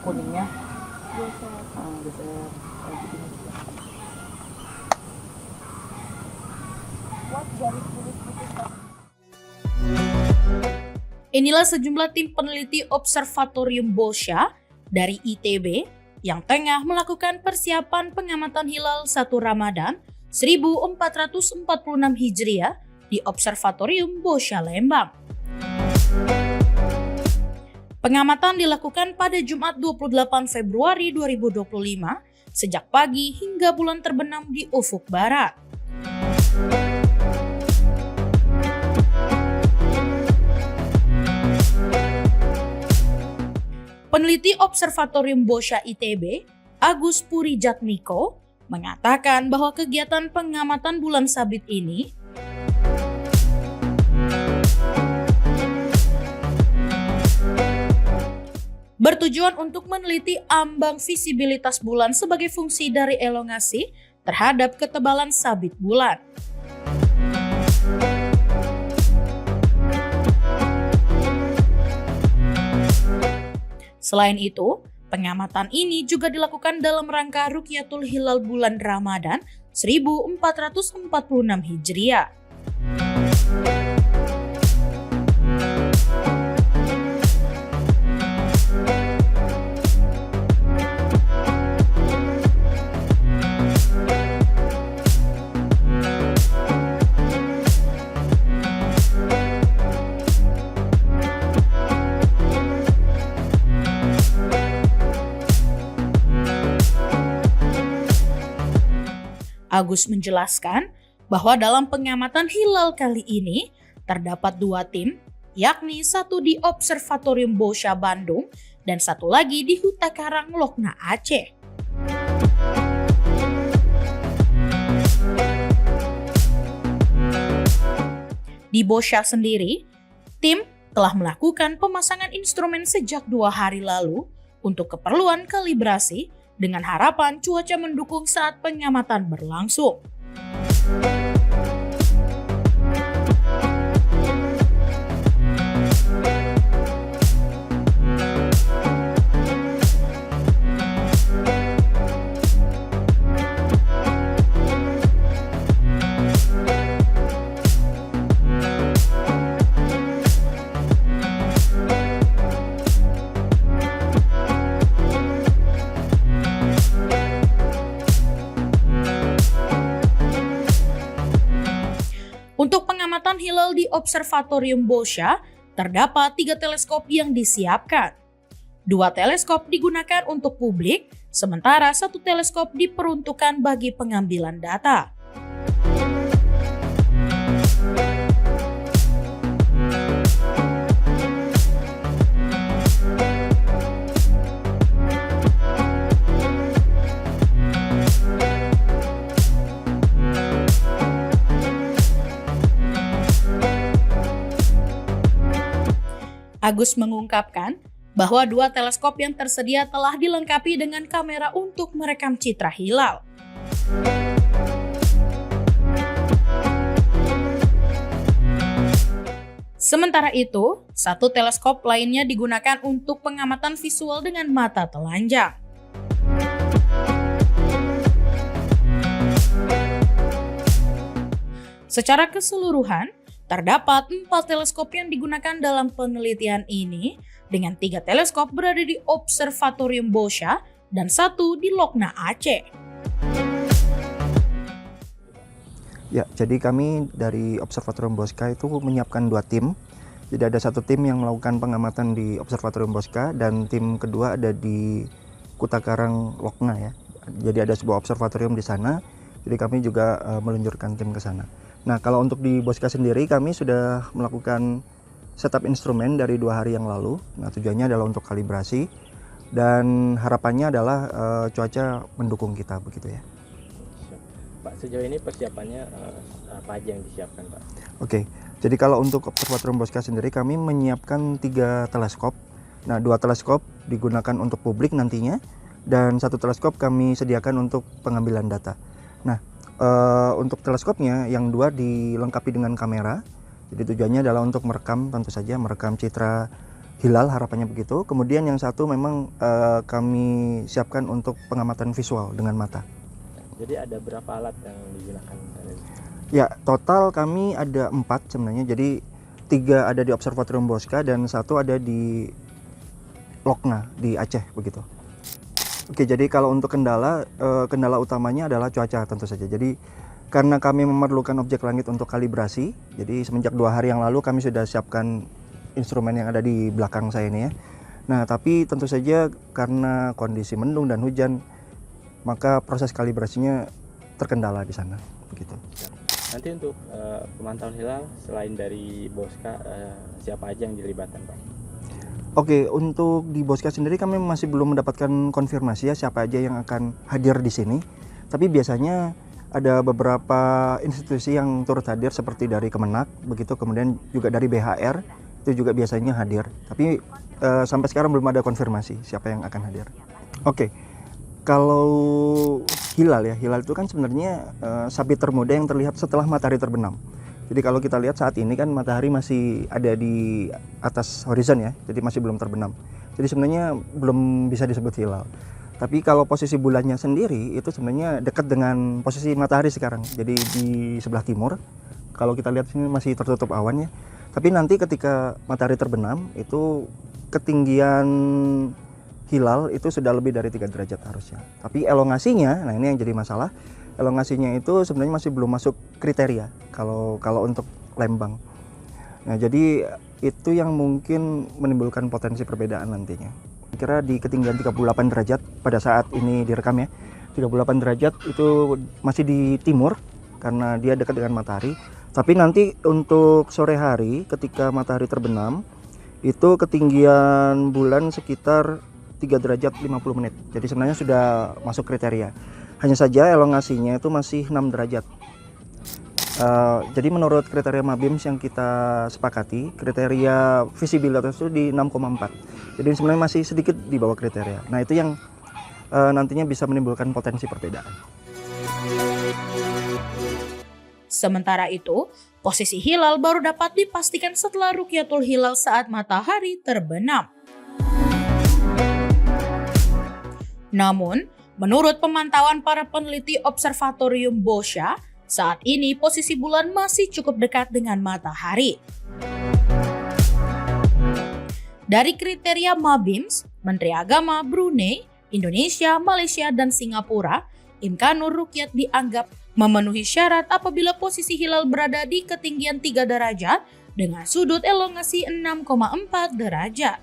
kuningnya Geser. geser kayak gini. Buat garis kulit gitu Kak. Inilah sejumlah tim peneliti Observatorium Boscha dari ITB yang tengah melakukan persiapan pengamatan hilal 1 Ramadan 1446 Hijriah di Observatorium Boscha Lembang. Pengamatan dilakukan pada Jumat 28 Februari 2025 sejak pagi hingga bulan terbenam di ufuk barat. Peneliti Observatorium Boscha ITB, Agus Puri Jatmiko, mengatakan bahwa kegiatan pengamatan bulan sabit ini bertujuan untuk meneliti ambang visibilitas bulan sebagai fungsi dari elongasi terhadap ketebalan sabit bulan. Selain itu, pengamatan ini juga dilakukan dalam rangka Rukyatul Hilal bulan Ramadan 1446 Hijriah. Agus menjelaskan bahwa dalam pengamatan hilal kali ini terdapat 2 tim, yakni satu di Observatorium Boscha Bandung dan satu lagi di Huta Karang Lokna Aceh. Di Boscha sendiri, tim telah melakukan pemasangan instrumen sejak 2 hari lalu untuk keperluan kalibrasi dengan harapan cuaca mendukung saat pengamatan berlangsung. Untuk pengamatan hilal di Observatorium Boscha, terdapat 3 teleskop yang disiapkan. 2 teleskop digunakan untuk publik, sementara 1 teleskop diperuntukkan bagi pengambilan data. Agus mengungkapkan bahwa 2 teleskop yang tersedia telah dilengkapi dengan kamera untuk merekam citra hilal. Sementara itu, 1 teleskop lainnya digunakan untuk pengamatan visual dengan mata telanjang. Secara keseluruhan, terdapat 4 teleskop yang digunakan dalam penelitian ini, dengan 3 teleskop berada di Observatorium Boscha dan 1 di Lokna Aceh. Ya, jadi kami dari Observatorium Boscha itu menyiapkan 2 tim. Jadi ada 1 tim yang melakukan pengamatan di Observatorium Boscha dan tim kedua ada di Kuta Karang Lokna ya. Jadi ada sebuah observatorium di sana. Jadi kami juga meluncurkan tim ke sana. Nah, kalau untuk di Boscha sendiri kami sudah melakukan setup instrumen dari 2 hari yang lalu. Nah, tujuannya adalah untuk kalibrasi dan harapannya adalah cuaca mendukung kita begitu ya. Pak, sejauh ini persiapannya apa aja yang disiapkan, Pak? Oke, jadi kalau untuk Observatorium Boscha sendiri kami menyiapkan 3 teleskop. Nah, 2 teleskop digunakan untuk publik nantinya dan 1 teleskop kami sediakan untuk pengambilan data. Nah, untuk teleskopnya yang 2 dilengkapi dengan kamera. Jadi tujuannya adalah untuk merekam, tentu saja merekam citra hilal, harapannya begitu. Kemudian yang satu memang kami siapkan untuk pengamatan visual dengan mata. Jadi ada berapa alat yang digunakan? Ya, total kami ada 4 sebenarnya. Jadi 3 ada di Observatorium Bosca dan 1 ada di Lokna di Aceh begitu. Oke, jadi kalau untuk kendala utamanya adalah cuaca tentu saja. Jadi karena kami memerlukan objek langit untuk kalibrasi, jadi semenjak 2 hari yang lalu kami sudah siapkan instrumen yang ada di belakang saya ini ya. Nah, tapi tentu saja karena kondisi mendung dan hujan, maka proses kalibrasinya terkendala di sana begitu. Nanti untuk pemantauan hilal selain dari Bosca, siapa aja yang dilibatkan, Pak? Oke, untuk di Bosca sendiri kami masih belum mendapatkan konfirmasi ya siapa aja yang akan hadir di sini. Tapi biasanya ada beberapa institusi yang turut hadir seperti dari Kemenak, begitu, kemudian juga dari BHR itu juga biasanya hadir. Tapi sampai sekarang belum ada konfirmasi siapa yang akan hadir. Oke, kalau hilal ya, hilal itu kan sebenarnya sabit termuda yang terlihat setelah matahari terbenam. Jadi kalau kita lihat saat ini kan matahari masih ada di atas horizon ya, jadi masih belum terbenam. Jadi sebenarnya belum bisa disebut hilal. Tapi kalau posisi bulannya sendiri itu sebenarnya dekat dengan posisi matahari sekarang. Jadi di sebelah timur. Kalau kita lihat sini masih tertutup awan ya. Tapi nanti ketika matahari terbenam itu ketinggian hilal itu sudah lebih dari 3 derajat harusnya. Tapi elongasinya, nah ini yang jadi masalah. Elongasinya itu sebenarnya masih belum masuk kriteria kalau untuk Lembang. Nah, jadi itu yang mungkin menimbulkan potensi perbedaan nantinya. Kira di ketinggian 38 derajat pada saat ini direkam ya. 38 derajat itu masih di timur karena dia dekat dengan matahari. Tapi nanti untuk sore hari ketika matahari terbenam itu ketinggian bulan sekitar 3 derajat 50 menit. Jadi sebenarnya sudah masuk kriteria. Hanya saja elongasinya itu masih 6 derajat. Jadi menurut kriteria MABIMS yang kita sepakati, kriteria visibilitas itu di 6,4. Jadi sebenarnya masih sedikit di bawah kriteria. Nah, itu yang nantinya bisa menimbulkan potensi perbedaan. Sementara itu, posisi hilal baru dapat dipastikan setelah Rukyatul Hilal saat matahari terbenam. Namun, menurut pemantauan para peneliti Observatorium Bosca, saat ini posisi bulan masih cukup dekat dengan matahari. Dari kriteria MABIMS, Menteri Agama Brunei, Indonesia, Malaysia, dan Singapura, Imkanur Rukyat dianggap memenuhi syarat apabila posisi hilal berada di ketinggian 3 derajat dengan sudut elongasi 6,4 derajat.